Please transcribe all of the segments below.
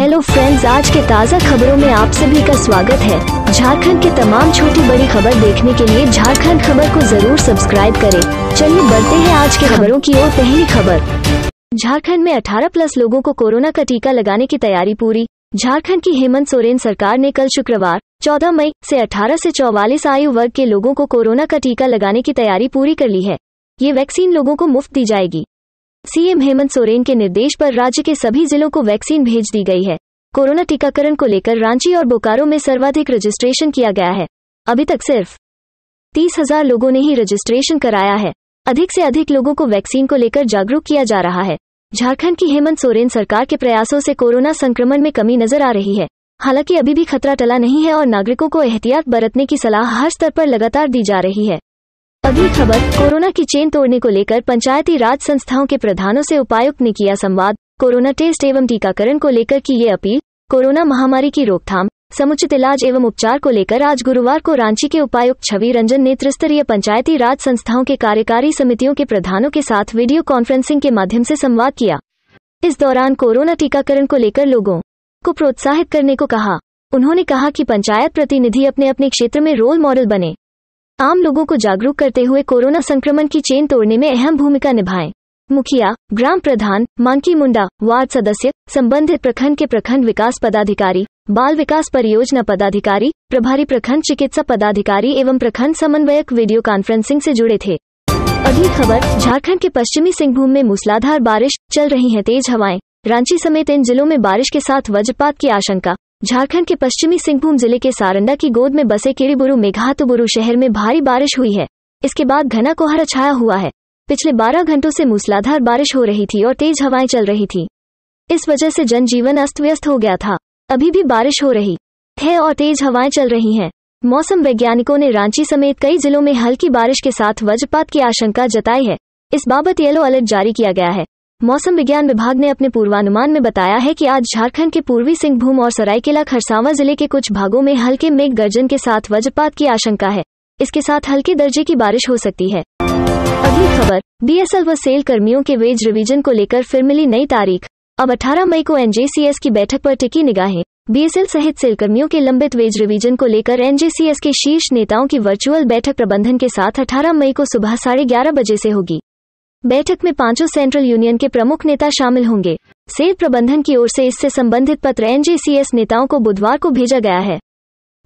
Hello friends, आज के ताज़ा खबरों में आप सभी का स्वागत है। झारखंड के तमाम छोटी बड़ी खबर देखने के लिए झारखंड खबर को जरूर सब्सक्राइब करें। चलिए बढ़ते हैं आज के खबरों की ओर। पहली खबर, झारखंड में 18+ लोगों को कोरोना का टीका लगाने की तैयारी पूरी। झारखंड की हेमंत सोरेन सरकार ने कल शुक्रवार 14 मई से 18 से 44 आयु वर्ग के लोगों को कोरोना का टीका लगाने की तैयारी पूरी कर ली है। ये वैक्सीन लोगों को मुफ्त दी जाएगी। सीएम हेमंत सोरेन के निर्देश पर राज्य के सभी जिलों को वैक्सीन भेज दी गई है। कोरोना टीकाकरण को लेकर रांची और बोकारो में सर्वाधिक रजिस्ट्रेशन किया गया है। अभी तक सिर्फ 30,000 लोगों ने ही रजिस्ट्रेशन कराया है। अधिक से अधिक लोगों को वैक्सीन को लेकर जागरूक किया जा रहा है। झारखंड की हेमंत सोरेन सरकार के प्रयासों से कोरोना संक्रमण में कमी नजर आ रही है। हालांकि अभी भी खतरा टला नहीं है और नागरिकों को एहतियात बरतने की सलाह हर स्तर पर लगातार दी जा रही है। अगली खबर, कोरोना की चेन तोड़ने को लेकर पंचायती राज संस्थाओं के प्रधानों से उपायुक्त ने किया संवाद। कोरोना टेस्ट एवं टीकाकरण को लेकर की ये अपील। कोरोना महामारी की रोकथाम, समुचित इलाज एवं उपचार को लेकर आज गुरुवार को रांची के उपायुक्त छवि रंजन ने त्रिस्तरीय पंचायती राज संस्थाओं के कार्यकारी समितियों के प्रधानों के साथ वीडियो कॉन्फ्रेंसिंग के माध्यम से संवाद किया। इस दौरान कोरोना टीकाकरण को लेकर लोगों को प्रोत्साहित करने को कहा। उन्होंने कहा कि पंचायत प्रतिनिधि अपने अपने क्षेत्र में रोल मॉडल बने, आम लोगों को जागरूक करते हुए कोरोना संक्रमण की चेन तोड़ने में अहम भूमिका निभाएं। मुखिया, ग्राम प्रधान, मानकी मुंडा, वार्ड सदस्य, संबंधित प्रखंड के प्रखंड विकास पदाधिकारी, बाल विकास परियोजना पदाधिकारी, प्रभारी प्रखंड चिकित्सा पदाधिकारी एवं प्रखंड समन्वयक वीडियो कॉन्फ्रेंसिंग से जुड़े थे। अगली खबर, झारखंड के पश्चिमी सिंहभूम में मूसलाधार बारिश, चल रही हैं तेज हवाएं। रांची समेत इन जिलों में बारिश के साथ वज्रपात की आशंका। झारखंड के पश्चिमी सिंहभूम जिले के सारंडा की गोद में बसे किरीबुरु मेघातुबुरु शहर में भारी बारिश हुई है। इसके बाद घना कोहरा छाया हुआ है। पिछले 12 घंटों से मूसलाधार बारिश हो रही थी और तेज हवाएं चल रही थी। इस वजह से जनजीवन अस्त व्यस्त हो गया था। अभी भी बारिश हो रही है और तेज हवाएं चल रही हैं। मौसम वैज्ञानिकों ने रांची समेत कई जिलों में हल्की बारिश के साथ वज्रपात की आशंका जताई है। इस बाबत येलो अलर्ट जारी किया गया है। मौसम विज्ञान विभाग ने अपने पूर्वानुमान में बताया है कि आज झारखंड के पूर्वी सिंहभूम और सरायकेला खरसावां जिले के कुछ भागों में हल्के मेघ गर्जन के साथ वज्रपात की आशंका है। इसके साथ हल्के दर्जे की बारिश हो सकती है। अगली खबर, बीएसएल व सेल कर्मियों के वेज रिवीजन को लेकर फिर मिली नई तारीख। अब 18 मई को एनजेसीएस की बैठक पर टिकी निगाहें। बीएसएल सहित सेल कर्मियों के लंबित वेज रिवीजन को लेकर एनजेसीएस के शीर्ष नेताओं की वर्चुअल बैठक प्रबंधन के साथ 18 मई को सुबह 11:30 बजे से होगी। बैठक में 5 सेंट्रल यूनियन के प्रमुख नेता शामिल होंगे। सेल प्रबंधन की ओर से इससे संबंधित पत्र एनजेसीएस नेताओं को बुधवार को भेजा गया है।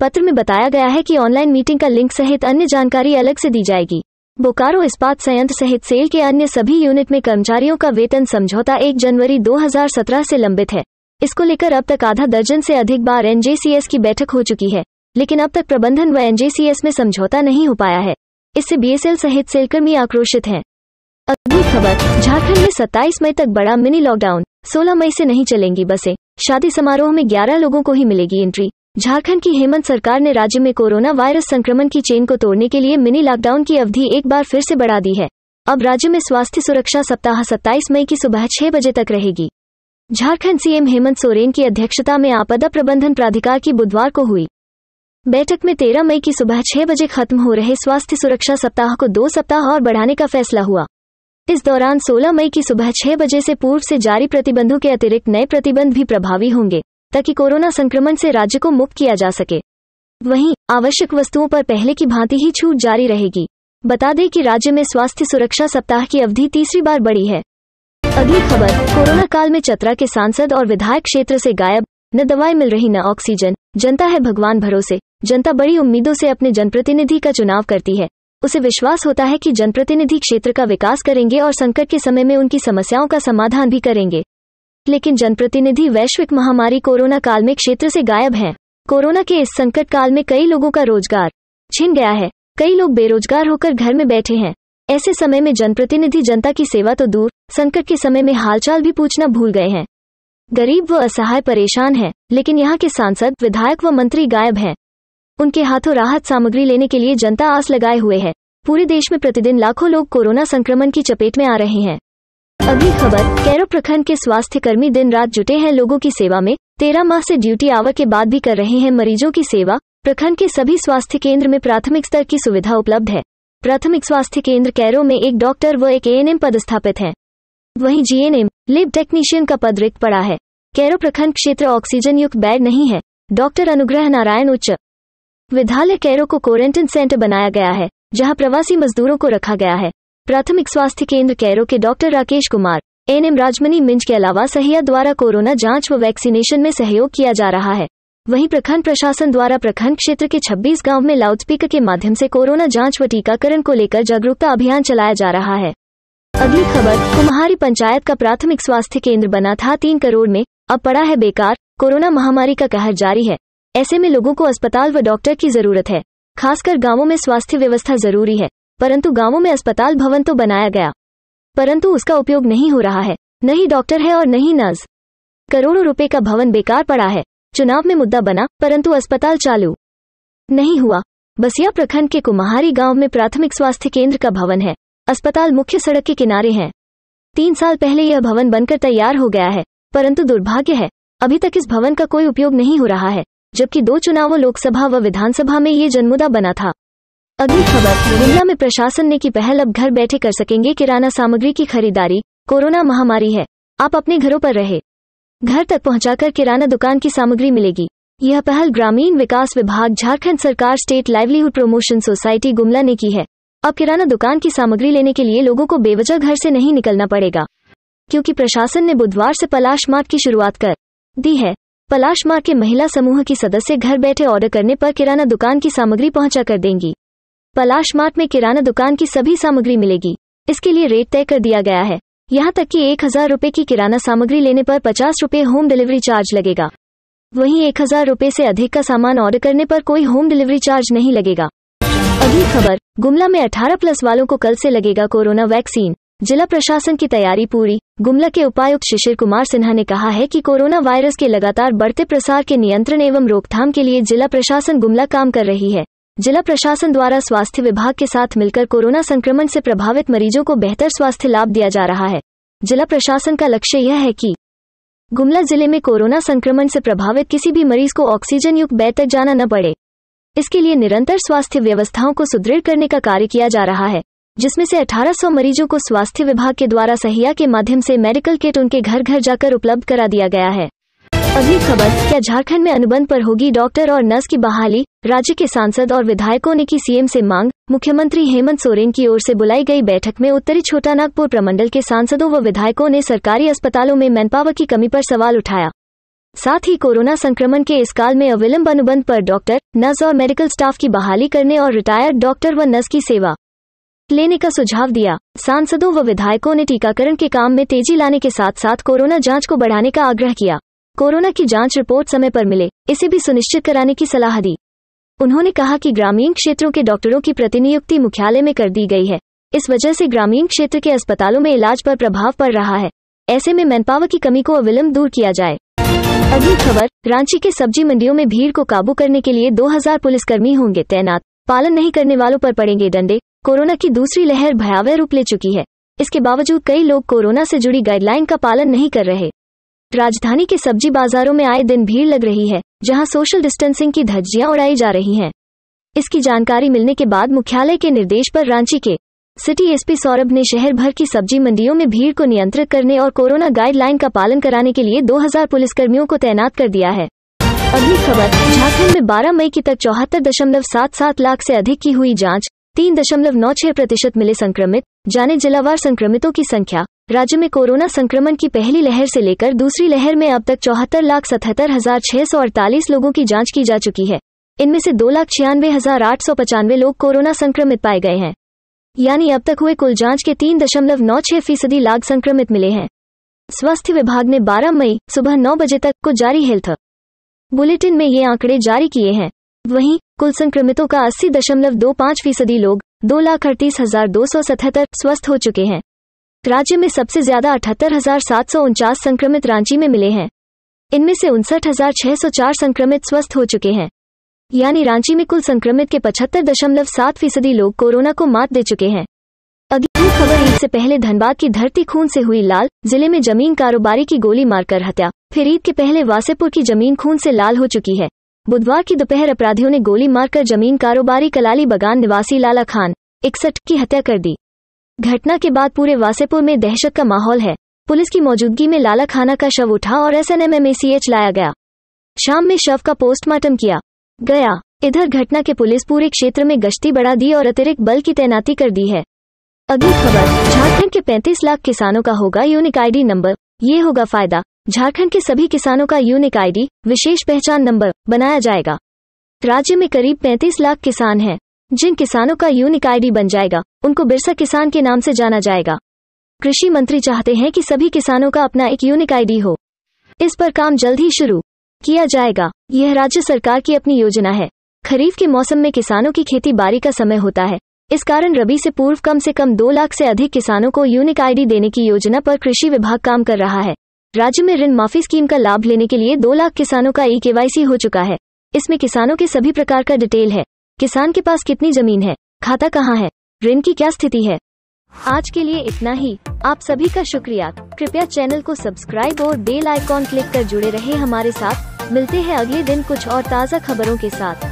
पत्र में बताया गया है कि ऑनलाइन मीटिंग का लिंक सहित अन्य जानकारी अलग से दी जाएगी। बोकारो इस्पात संयंत्र सहित सेल के अन्य सभी यूनिट में कर्मचारियों का वेतन समझौता 1 जनवरी 2017 से लंबित है। इसको लेकर अब तक आधा दर्जन से अधिक बार एनजेसीएस की बैठक हो चुकी है, लेकिन अब तक प्रबंधन व एनजेसीएस में समझौता नहीं हो पाया है। इससे बीएसएल सहित सेलकर्मी आक्रोशित हैं। अगली खबर, झारखंड में 27 मई तक बड़ा मिनी लॉकडाउन। 16 मई से नहीं चलेंगी बसें। शादी समारोह में 11 लोगों को ही मिलेगी एंट्री। झारखंड की हेमंत सरकार ने राज्य में कोरोना वायरस संक्रमण की चेन को तोड़ने के लिए मिनी लॉकडाउन की अवधि एक बार फिर से बढ़ा दी है। अब राज्य में स्वास्थ्य सुरक्षा सप्ताह 27 मई की सुबह 6 बजे तक रहेगी। झारखंड सीएम हेमंत सोरेन की अध्यक्षता में आपदा प्रबंधन प्राधिकार की बुधवार को हुई बैठक में 13 मई की सुबह 6 बजे खत्म हो रहे स्वास्थ्य सुरक्षा सप्ताह को 2 सप्ताह और बढ़ाने का फैसला हुआ। इस दौरान 16 मई की सुबह 6 बजे से पूर्व से जारी प्रतिबंधों के अतिरिक्त नए प्रतिबंध भी प्रभावी होंगे, ताकि कोरोना संक्रमण से राज्य को मुक्त किया जा सके। वहीं आवश्यक वस्तुओं पर पहले की भांति ही छूट जारी रहेगी। बता दें कि राज्य में स्वास्थ्य सुरक्षा सप्ताह की अवधि तीसरी बार बढ़ी है। अगली खबर, कोरोना काल में चतरा के सांसद और विधायक क्षेत्र से गायब। न दवाई मिल रही न ऑक्सीजन, जनता है भगवान भरोसे। जनता बड़ी उम्मीदों से अपने जनप्रतिनिधि का चुनाव करती है। उसे विश्वास होता है कि जनप्रतिनिधि क्षेत्र का विकास करेंगे और संकट के समय में उनकी समस्याओं का समाधान भी करेंगे। लेकिन जनप्रतिनिधि वैश्विक महामारी कोरोना काल में क्षेत्र से गायब हैं। कोरोना के इस संकट काल में कई लोगों का रोजगार छिन गया है। कई लोग बेरोजगार होकर घर में बैठे हैं। ऐसे समय में जनप्रतिनिधि जनता की सेवा तो दूर, संकट के समय में हालचाल भी पूछना भूल गए हैं। गरीब व असहाय परेशान हैं, लेकिन यहाँ के सांसद, विधायक व मंत्री गायब हैं। उनके हाथों राहत सामग्री लेने के लिए जनता आस लगाए हुए है। पूरे देश में प्रतिदिन लाखों लोग कोरोना संक्रमण की चपेट में आ रहे हैं। अगली खबर, कैरो प्रखंड के स्वास्थ्य कर्मी दिन रात जुटे हैं लोगों की सेवा में। 13 माह से ड्यूटी आवर के बाद भी कर रहे हैं मरीजों की सेवा। प्रखंड के सभी स्वास्थ्य केंद्र में प्राथमिक स्तर की सुविधा उपलब्ध है। प्राथमिक स्वास्थ्य केंद्र कैरो में एक डॉक्टर व एक एएनएम पदस्थापित हैं। वहीं जीएनएम, लैब टेक्नीशियन का पद रिक्त पड़ा है। कैरो प्रखंड क्षेत्र ऑक्सीजन युक्त बेड नहीं है। डॉक्टर अनुग्रह नारायण उच्च विद्यालय कैरो को क्वारंटाइन सेंटर बनाया गया है, जहां प्रवासी मजदूरों को रखा गया है। प्राथमिक स्वास्थ्य केंद्र कैरो के डॉक्टर राकेश कुमार, एएनएम राजमनी मिंज के अलावा सहिया द्वारा कोरोना जांच व वैक्सीनेशन में सहयोग किया जा रहा है। वहीं प्रखंड प्रशासन द्वारा प्रखंड क्षेत्र के 26 गांव में लाउडस्पीकर के माध्यम से कोरोना जांच व टीकाकरण को लेकर जागरूकता अभियान चलाया जा रहा है। अगली खबर, कुम्हारी पंचायत का प्राथमिक स्वास्थ्य केंद्र बना था 3 करोड़ में, अब पड़ा है बेकार। कोरोना महामारी का कहर जारी है, ऐसे में लोगों को अस्पताल व डॉक्टर की जरूरत है। खासकर गांवों में स्वास्थ्य व्यवस्था जरूरी है, परंतु गांवों में अस्पताल भवन तो बनाया गया, परंतु उसका उपयोग नहीं हो रहा है। न ही डॉक्टर है और न ही नर्स। करोड़ों रुपए का भवन बेकार पड़ा है। चुनाव में मुद्दा बना, परंतु अस्पताल चालू नहीं हुआ। बसिया प्रखंड के कुम्हारी गांव में प्राथमिक स्वास्थ्य केंद्र का भवन है। अस्पताल मुख्य सड़क के किनारे है। 3 साल पहले यह भवन बनकर तैयार हो गया है, परंतु दुर्भाग्य है अभी तक इस भवन का कोई उपयोग नहीं हो रहा है, जबकि 2 चुनावों लोकसभा व विधानसभा में ये जनमुद्दा बना था। अगली खबर, गुमला में प्रशासन ने की पहल, अब घर बैठे कर सकेंगे किराना सामग्री की खरीदारी। कोरोना महामारी है, आप अपने घरों पर रहे, घर तक पहुंचाकर किराना दुकान की सामग्री मिलेगी। यह पहल ग्रामीण विकास विभाग, झारखंड सरकार, state livelihood promotion society Gumla ने की है। अब किराना दुकान की सामग्री लेने के लिए लोगों को बेवजह घर से नहीं निकलना पड़ेगा, क्योंकि प्रशासन ने बुधवार से पलाश मार्ट की शुरुआत कर दी है। पलाश मार्ट के महिला समूह की सदस्य घर बैठे ऑर्डर करने पर किराना दुकान की सामग्री पहुंचा कर देंगी। पलाश मार्ट में किराना दुकान की सभी सामग्री मिलेगी। इसके लिए रेट तय कर दिया गया है। यहाँ तक कि 1000 रुपए की किराना सामग्री लेने पर 50 रुपए होम डिलीवरी चार्ज लगेगा। वहीं 1000 रुपए से अधिक का सामान ऑर्डर करने पर कोई होम डिलीवरी चार्ज नहीं लगेगा। अगली खबर, गुमला में 18+ वालों को कल से लगेगा कोरोना वैक्सीन। जिला प्रशासन की तैयारी पूरी। गुमला के उपायुक्त शिशिर कुमार सिन्हा ने कहा है कि कोरोना वायरस के लगातार बढ़ते प्रसार के नियंत्रण एवं रोकथाम के लिए जिला प्रशासन गुमला काम कर रही है। जिला प्रशासन द्वारा स्वास्थ्य विभाग के साथ मिलकर कोरोना संक्रमण से प्रभावित मरीजों को बेहतर स्वास्थ्य लाभ दिया जा रहा है। जिला प्रशासन का लक्ष्य यह है कि गुमला जिले में कोरोना संक्रमण से प्रभावित किसी भी मरीज को ऑक्सीजन युक्त बेड तक जाना न पड़े। इसके लिए निरंतर स्वास्थ्य व्यवस्थाओं को सुदृढ़ करने का कार्य किया जा रहा है, जिसमें से 1800 मरीजों को स्वास्थ्य विभाग के द्वारा सहिया के माध्यम से मेडिकल किट उनके घर घर जाकर उपलब्ध करा दिया गया है। अगली खबर, क्या झारखंड में अनुबंध पर होगी डॉक्टर और नर्स की बहाली? राज्य के सांसद और विधायकों ने की सीएम से मांग। मुख्यमंत्री हेमंत सोरेन की ओर से बुलाई गई बैठक में उत्तरी छोटानागपुर प्रमंडल के सांसदों व विधायकों ने सरकारी अस्पतालों में मैनपावर की कमी पर सवाल उठाया। साथ ही कोरोना संक्रमण के इस काल में अविलंब अनुबंध पर डॉक्टर, नर्स और मेडिकल स्टाफ की बहाली करने और रिटायर्ड डॉक्टर व नर्स की सेवा लेने का सुझाव दिया। सांसदों व विधायकों ने टीकाकरण के काम में तेजी लाने के साथ साथ कोरोना जांच को बढ़ाने का आग्रह किया। कोरोना की जांच रिपोर्ट समय पर मिले, इसे भी सुनिश्चित कराने की सलाह दी। उन्होंने कहा कि ग्रामीण क्षेत्रों के डॉक्टरों की प्रतिनियुक्ति मुख्यालय में कर दी गई है। इस वजह से ग्रामीण क्षेत्र के अस्पतालों में इलाज पर प्रभाव पड़ रहा है। ऐसे में मैनपावर की कमी को अविलंब दूर किया जाए। अगली खबर, रांची के सब्जी मंडियों में भीड़ को काबू करने के लिए 2000 पुलिसकर्मी होंगे तैनात। पालन नहीं करने वालों पर पड़ेंगे डंडे। कोरोना की दूसरी लहर भयावह रूप ले चुकी है। इसके बावजूद कई लोग कोरोना से जुड़ी गाइडलाइन का पालन नहीं कर रहे। राजधानी के सब्जी बाजारों में आए दिन भीड़ लग रही है, जहां सोशल डिस्टेंसिंग की धज्जियां उड़ाई जा रही हैं। इसकी जानकारी मिलने के बाद मुख्यालय के निर्देश पर रांची के सिटी एसपी सौरभ ने शहर भर की सब्जी मंडियों में भीड़ को नियंत्रित करने और कोरोना गाइडलाइन का पालन कराने के लिए 2000 पुलिसकर्मियों को तैनात कर दिया है। अगली खबर, झारखंड में 12 मई की तक 74.77 लाख से अधिक की हुई जांच, 3.96% मिले संक्रमित। जाने जिलावार संक्रमितों की संख्या। राज्य में कोरोना संक्रमण की पहली लहर से लेकर दूसरी लहर में अब तक 74,77,648 लोगों की जांच की जा चुकी है। इनमें से 2,96,895 लोग कोरोना संक्रमित पाए गए हैं, यानी अब तक हुए कुल जांच के 3.96% लाख संक्रमित मिले हैं। स्वास्थ्य विभाग ने 12 मई सुबह 9 बजे तक को जारी हेल्थ बुलेटिन में ये आंकड़े जारी किए हैं। वहीं कुल संक्रमितों का 80.25% लोग 2,38,277 स्वस्थ हो चुके हैं। राज्य में सबसे ज्यादा 78,749 संक्रमित रांची में मिले हैं। इनमें से 59,604 संक्रमित स्वस्थ हो चुके हैं, यानी रांची में कुल संक्रमित के 75.7% लोग कोरोना को मात दे चुके हैं। अगली खबर, ईद से पहले धनबाद की धरती खून से हुई लाल। जिले में जमीन कारोबारी की गोली मारकर हत्या। फिर ईद के पहले वासेपुर की जमीन खून से लाल हो चुकी है। बुधवार की दोपहर अपराधियों ने गोली मारकर जमीन कारोबारी कलाली बगान निवासी लाला खान 61 की हत्या कर दी। घटना के बाद पूरे वासेपुर में दहशत का माहौल है। पुलिस की मौजूदगी में लाला खाना का शव उठा और SNMMACH लाया गया। शाम में शव का पोस्टमार्टम किया गया। इधर घटना के पुलिस पूरे क्षेत्र में गश्ती बढ़ा दी और अतिरिक्त बल की तैनाती कर दी है। अगली खबर, झारखंड के 35 लाख किसानों का होगा यूनिक आईडी नंबर, ये होगा फायदा। झारखंड के सभी किसानों का यूनिक आईडी विशेष पहचान नंबर बनाया जाएगा। राज्य में करीब 35 लाख किसान हैं। जिन किसानों का यूनिक आईडी बन जाएगा उनको बिरसा किसान के नाम से जाना जाएगा। कृषि मंत्री चाहते हैं कि सभी किसानों का अपना एक यूनिक आईडी हो। इस पर काम जल्द ही शुरू किया जाएगा। यह राज्य सरकार की अपनी योजना है। खरीफ के मौसम में किसानों की खेती बाड़ी का समय होता है। इस कारण रबी से पूर्व कम से कम 2 लाख से अधिक किसानों को यूनिक आईडी देने की योजना पर कृषि विभाग काम कर रहा है। राज्य में ऋण माफी स्कीम का लाभ लेने के लिए 2 लाख किसानों का KYC हो चुका है। इसमें किसानों के सभी प्रकार का डिटेल है। किसान के पास कितनी जमीन है, खाता कहाँ है, ऋण की क्या स्थिति है। आज के लिए इतना ही। आप सभी का शुक्रिया। कृपया चैनल को सब्सक्राइब और बेल आइकॉन क्लिक कर जुड़े रहे हमारे साथ। मिलते हैं अगले दिन कुछ और ताज़ा खबरों के साथ।